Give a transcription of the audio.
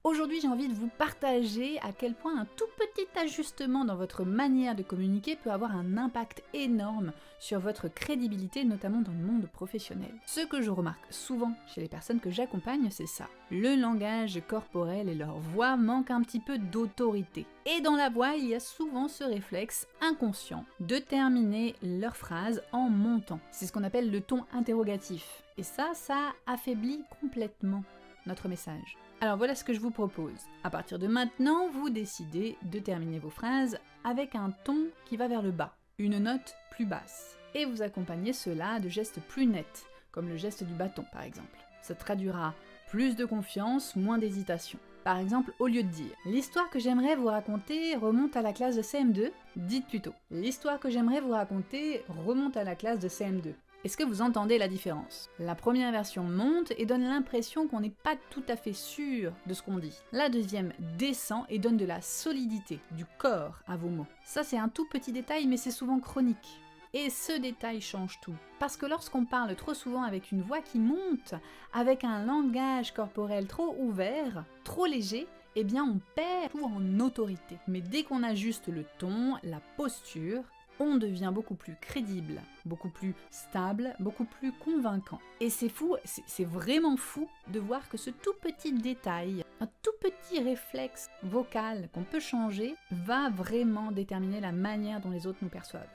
Aujourd'hui, j'ai envie de vous partager à quel point un tout petit ajustement dans votre manière de communiquer peut avoir un impact énorme sur votre crédibilité, notamment dans le monde professionnel. Ce que je remarque souvent chez les personnes que j'accompagne, c'est ça. Le langage corporel et leur voix manquent un petit peu d'autorité. Et dans la voix, il y a souvent ce réflexe inconscient de terminer leur phrase en montant. C'est ce qu'on appelle le ton interrogatif. Et ça affaiblit complètement notre message. Alors voilà ce que je vous propose. À partir de maintenant, vous décidez de terminer vos phrases avec un ton qui va vers le bas, une note plus basse. Et vous accompagnez cela de gestes plus nets, comme le geste du bâton par exemple. Ça traduira plus de confiance, moins d'hésitation. Par exemple, au lieu de dire « L'histoire que j'aimerais vous raconter remonte à la classe de CM2 », dites plutôt « L'histoire que j'aimerais vous raconter remonte à la classe de CM2 ». Est-ce que vous entendez la différence? La première version monte et donne l'impression qu'on n'est pas tout à fait sûr de ce qu'on dit. La deuxième descend et donne de la solidité, du corps à vos mots. Ça c'est un tout petit détail mais c'est souvent chronique. Et ce détail change tout. Parce que lorsqu'on parle trop souvent avec une voix qui monte, avec un langage corporel trop ouvert, trop léger, eh bien on perd tout en autorité. Mais dès qu'on ajuste le ton, la posture, on devient beaucoup plus crédible, beaucoup plus stable, beaucoup plus convaincant. Et c'est fou, c'est vraiment fou de voir que ce tout petit détail, un tout petit réflexe vocal qu'on peut changer, va vraiment déterminer la manière dont les autres nous perçoivent.